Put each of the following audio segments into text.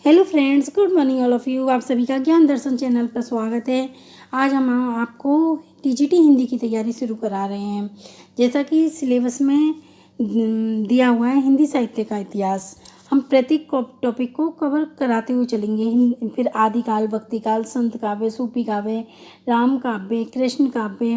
Hello friends, good morning all of you. आप सभी का ज्ञान दर्शन चैनल पर स्वागत है। आज हम आपको टीजीटी हिंदी की तैयारी शुरू करा रहे हैं। जैसा कि सिलेबस में दिया हुआ है हिंदी साहित्य का इतिहास, हम प्रत्येक टॉपिक को कवर कराते हुए चलेंगे। फिर आदिकाल, भक्तिकाल, संत काव्य, सूफी काव्य, राम काव्य, कृष्ण काव्य,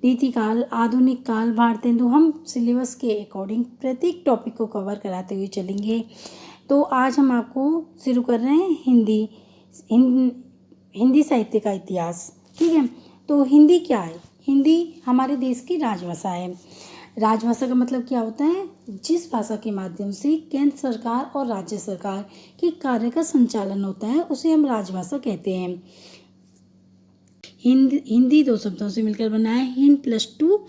रीतिकाल, आधुनिक काल, भारतेंदु, हम सिलेबस के अकॉर्डिंग प्रत्येक टॉपिक को कवर कराते हुए चलेंगे। तो आज हम आपको शुरू कर रहे हैं हिंदी साहित्य का इतिहास। ठीक है, तो हिंदी क्या है? हिंदी हमारे देश की राजभाषा है। राजभाषा का मतलब क्या होता है? जिस भाषा के माध्यम से केंद्र सरकार और राज्य सरकार के कार्य का संचालन होता है उसे हम राजभाषा कहते हैं। हिंदी दो शब्दों से मिलकर बना है, हिंद प्लस टू,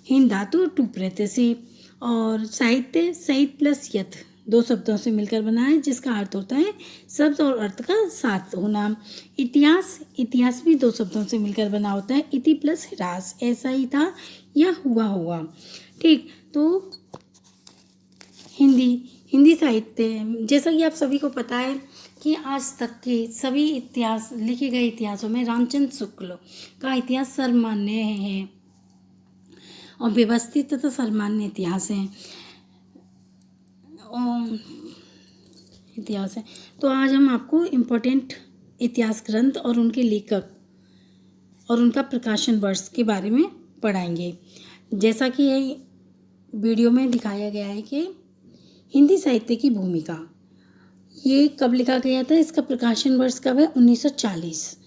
हिंद धातु टू प्रत्यय से, और साहित्य सहित प्लस यथ दो शब्दों से मिलकर बना है, जिसका अर्थ होता है शब्द और अर्थ का साथ होना। इतिहास भी दो शब्दों से मिलकर बना होता है, इति प्लस ह्रास, ऐसा ही था या हुआ होगा। ठीक, तो हिंदी साहित्य, जैसा कि आप सभी को पता है कि आज तक के सभी इतिहास लिखे गए इतिहासों में रामचंद्र शुक्ल का इतिहास सर्वमान्य है और व्यवस्थित तथा सर्वमान्य इतिहास है। तो आज हम आपको इम्पोर्टेंट इतिहास ग्रंथ और उनके लेखक और उनका प्रकाशन वर्ष के बारे में पढ़ाएंगे। जैसा कि वीडियो में दिखाया गया है कि हिंदी साहित्य की भूमिका, ये कब लिखा गया था, इसका प्रकाशन वर्ष कब है? 1940।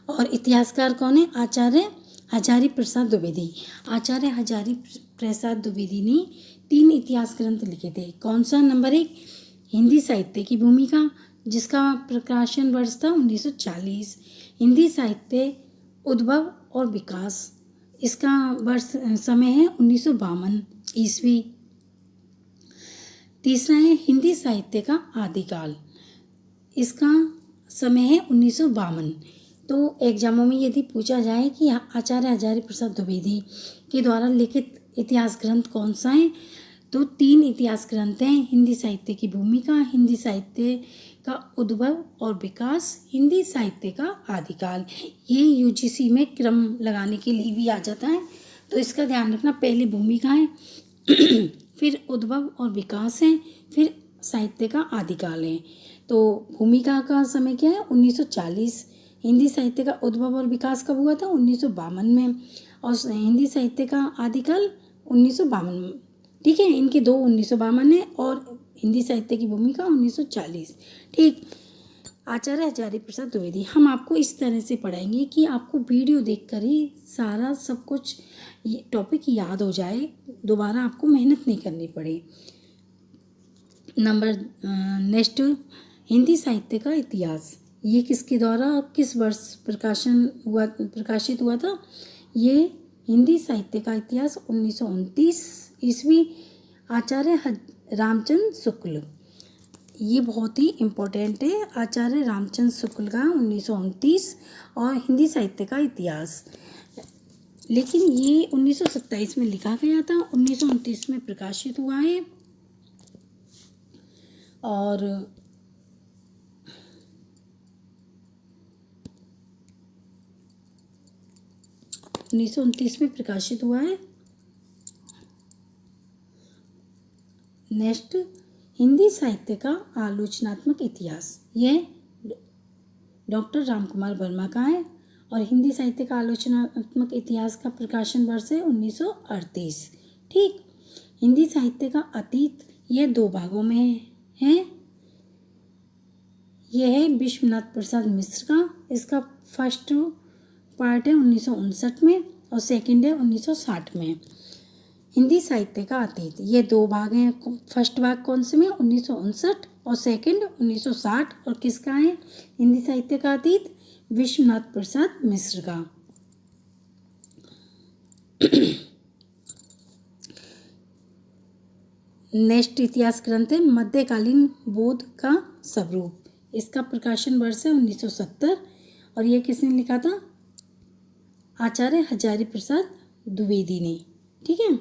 और इतिहासकार कौन है? आचार्य हजारी प्रसाद द्विवेदी। आचार्य हजारी प्रसाद द्विवेदी ने 3 इतिहास ग्रंथ लिखे थे। कौन सा? नंबर 1 हिंदी साहित्य की भूमिका, जिसका प्रकाशन वर्ष था 1940। हिंदी साहित्य उद्भव और विकास, इसका वर्ष समय है 1952 ईस्वी। तीसरा है हिंदी साहित्य का आदिकाल, इसका समय है 1952। तो एग्जामों में यदि पूछा जाए कि आचार्य हजारी प्रसाद द्विवेदी के द्वारा लिखित इतिहास ग्रंथ कौन सा है, तो 3 इतिहास ग्रंथ हैं, हिंदी साहित्य की भूमिका, हिंदी साहित्य का उद्भव और विकास, हिंदी साहित्य का आदिकाल। ये यूजीसी में क्रम लगाने के लिए भी आ जाता है, तो इसका ध्यान रखना। पहले भूमिका है, फिर उद्भव और विकास है, फिर साहित्य का आदिकाल है। तो भूमिका का समय क्या है? 1940। हिंदी साहित्य का उद्भव और विकास कब हुआ था? 1952 में। और हिंदी साहित्य का आदिकाल 1952। ठीक है, इनके दो 1952 है और हिंदी साहित्य की भूमिका 1940। ठीक, आचार्य हजारी प्रसाद द्विवेदी हम आपको इस तरह से पढ़ाएंगे कि आपको वीडियो देखकर ही सारा सब कुछ टॉपिक याद हो जाए, दोबारा आपको मेहनत नहीं करनी पड़े। नेक्स्ट, हिंदी साहित्य का इतिहास, ये किसके द्वारा और किस वर्ष प्रकाशित हुआ था? ये हिंदी साहित्य का इतिहास 1929 ईस्वी, आचार्य रामचंद्र शुक्ल। ये बहुत ही इम्पोर्टेंट है, आचार्य रामचंद्र शुक्ल का 1929 और हिंदी साहित्य का इतिहास। लेकिन ये 1927 में लिखा गया था, 1929 में प्रकाशित हुआ है। और 1929 में प्रकाशित हुआ है। नेक्स्ट, हिंदी साहित्य का आलोचनात्मक इतिहास, यह डॉक्टर रामकुमार वर्मा का है। और हिंदी साहित्य का आलोचनात्मक इतिहास का प्रकाशन वर्ष है 1938। ठीक, हिंदी साहित्य का अतीत, यह 2 भागों में है। यह है विश्वनाथ प्रसाद मिश्र का, इसका फर्स्ट पार्ट है 1959 में और सेकंड है 1960 में। हिंदी साहित्य का अतीत, ये 2 भाग हैं। फर्स्ट भाग कौन से में? 1959 और सेकंड 1960। और किसका है हिंदी साहित्य का अतीत? विश्वनाथ प्रसाद मिश्र का। नेक्स्ट इतिहास ग्रंथ है मध्यकालीन बोध का स्वरूप, इसका प्रकाशन वर्ष है 1970 और यह किसने लिखा था? आचार्य हजारी प्रसाद द्विवेदी ने। ठीक है,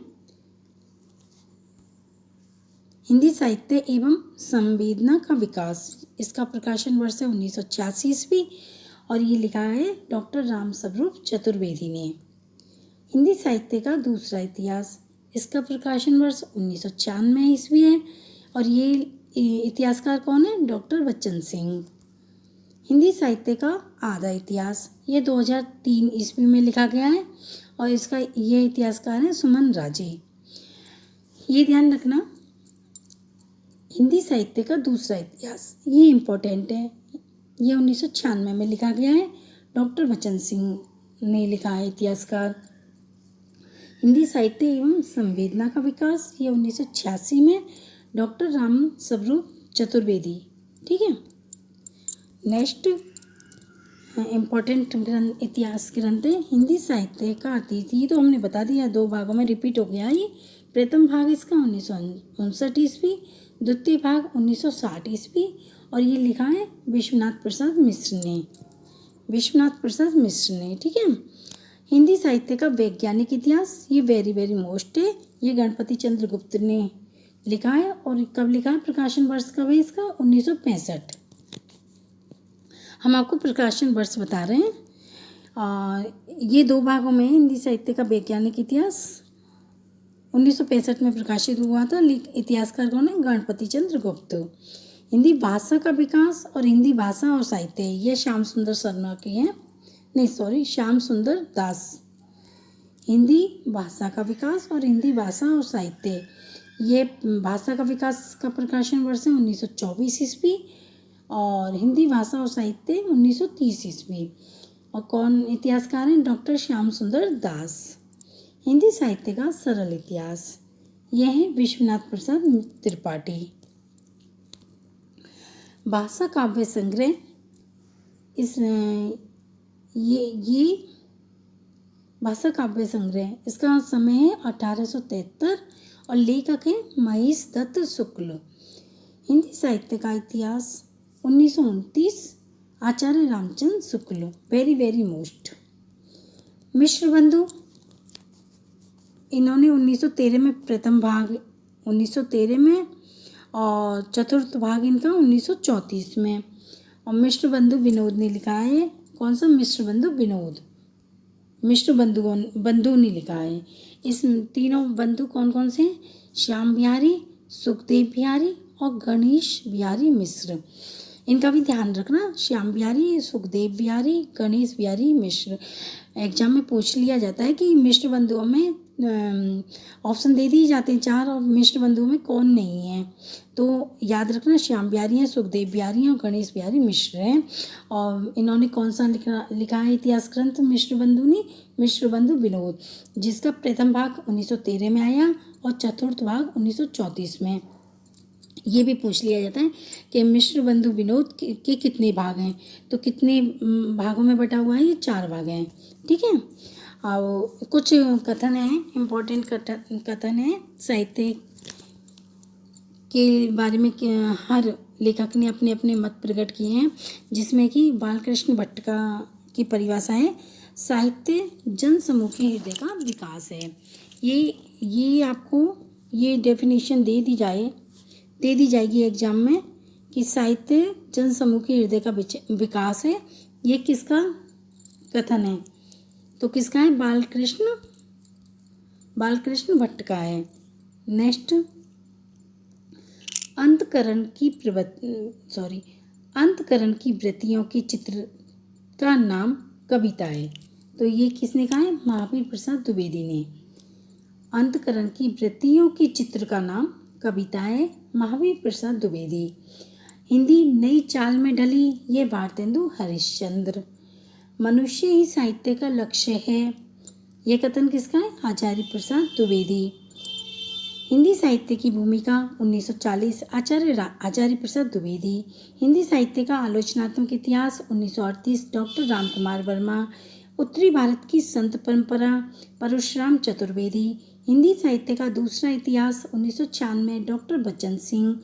हिंदी साहित्य एवं संवेदना का विकास, इसका प्रकाशन वर्ष है 1986 ईस्वी और ये लिखा है डॉक्टर राम स्वरूप चतुर्वेदी ने। हिंदी साहित्य का दूसरा इतिहास, इसका प्रकाशन वर्ष 1996 ईस्वी है और ये इतिहासकार कौन है? डॉक्टर बच्चन सिंह। हिंदी साहित्य का आधा इतिहास, ये 2003 ईस्वी में लिखा गया है और इसका ये इतिहासकार है सुमन राजे। ये ध्यान रखना, हिंदी साहित्य का दूसरा इतिहास ये इम्पोर्टेंट है, ये 1996 में लिखा गया है, डॉक्टर बच्चन सिंह ने लिखा है इतिहासकार। हिंदी साहित्य एवं संवेदना का विकास, ये 1986 में डॉक्टर राम स्वरूप चतुर्वेदी। ठीक है। नेक्स्ट इम्पोर्टेंट ग्रंथ, इतिहास ग्रंथ है हिंदी साहित्य का अतीत। ये तो हमने बता दिया, 2 भागों में रिपीट हो गया ये। प्रथम भाग इसका 1959 ईस्वी, द्वितीय भाग 1960 ईस्वी और ये लिखा है विश्वनाथ प्रसाद मिश्र ने। विश्वनाथ प्रसाद मिश्र ने। ठीक है। हिंदी साहित्य का वैज्ञानिक इतिहास, ये वेरी मोस्ट है, ये गणपति चंद्र गुप्त ने लिखा है और कब लिखा है? प्रकाशन वर्ष कब है इसका? 1965। हम आपको प्रकाशन वर्ष बता रहे हैं। ये 2 भागों में हिंदी साहित्य का वैज्ञानिक इतिहास 1965 में प्रकाशित हुआ था। इतिहासकार कौन है? गणपति चंद्र गुप्त। हिंदी भाषा का विकास और हिंदी भाषा और साहित्य, ये श्याम सुंदर शर्मा के हैं, नहीं सॉरी, श्याम सुंदर दास। हिंदी भाषा का विकास और हिंदी भाषा और साहित्य, ये भाषा का विकास का प्रकाशन वर्ष है 1924 ईस्वी और हिंदी भाषा और साहित्य 1930 ईस्वी। और कौन इतिहासकार हैं? डॉक्टर श्याम सुंदर दास। हिंदी साहित्य का सरल इतिहास, यह है विश्वनाथ प्रसाद त्रिपाठी। भाषा काव्य संग्रह, इस ये भाषा काव्य संग्रह, इसका समय है 1873 और लेखक है महेश दत्त शुक्ल। हिंदी साहित्य का इतिहास 1929, आचार्य रामचंद्र शुक्ल, वेरी मोस्ट। मिश्र बंधु, इन्होंने 1913 में प्रथम भाग 1913 में और चतुर्थ भाग इनका 1934 में। और मिश्र बंधु विनोद ने लिखा है। कौन सा? मिश्र बंधु विनोद। मिश्र बंधु ने लिखा है। इस तीनों बंधु कौन कौन से हैं? श्याम बिहारी, सुखदेव बिहारी और गणेश बिहारी मिश्र। इनका भी ध्यान रखना, श्याम बिहारी, सुखदेव बिहारी, गणेश बिहारी मिश्र। एग्जाम में पूछ लिया जाता है कि मिश्र बंधुओं में ऑप्शन दे दिए जाते हैं 4 और मिश्र बंधुओं में कौन नहीं है, तो याद रखना श्याम बिहारी हैं, सुखदेव बिहारी हैं और गणेश बिहारी मिश्र हैं। और इन्होंने कौन सा लिखा है इतिहास ग्रंथ मिश्र बंधु ने? मिश्र बंधु विनोद, जिसका प्रथम भाग 1913 में आया और चतुर्थ भाग 1934 में। ये भी पूछ लिया जाता है कि मिश्र बंधु विनोद के कितने भाग हैं, तो कितने भागों में बटा हुआ है? ये 4 भाग हैं। ठीक है। और कुछ कथन हैं, इम्पोर्टेंट कथन है साहित्य के बारे में कि हर लेखक ने अपने अपने मत प्रकट किए हैं, जिसमें कि बालकृष्ण भट्ट की परिभाषा है साहित्य जन समूह के हृदय का विकास है। ये आपको ये डेफिनेशन दे दी जाएगी एग्जाम में कि साहित्य जन समूह के हृदय का विकास है। ये किसका कथन है? तो किसका है? बालकृष्ण भट्ट का है। नेक्स्ट, अंतकरण की वृत्तियों के चित्र का नाम कविता है। तो ये किसने कहा है? महावीर प्रसाद द्विवेदी ने। अंतकरण की वृत्तियों के चित्र का नाम कविता है, महावीर प्रसाद द्विवेदी। हिंदी नई चाल में ढली, ये भारतेंदु हरिश्चंद्र। मनुष्य ही साहित्य का लक्ष्य है, ये कथन किसका है? आचार्य प्रसाद द्विवेदी। हिंदी साहित्य की भूमिका 1940, आचार्य प्रसाद द्विवेदी। हिंदी साहित्य का आलोचनात्मक इतिहास 1938, डॉक्टर रामकुमार वर्मा। उत्तरी भारत की संत परंपरा, परशुराम चतुर्वेदी। हिंदी साहित्य का दूसरा इतिहास 1996, डॉक्टर बच्चन सिंह।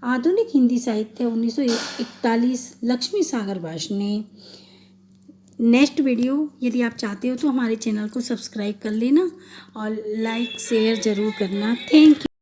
आधुनिक हिंदी साहित्य 1941, लक्ष्मी सागर वार्ष्णेय। नेक्स्ट वीडियो यदि आप चाहते हो तो हमारे चैनल को सब्सक्राइब कर लेना और लाइक शेयर ज़रूर करना। Thank you.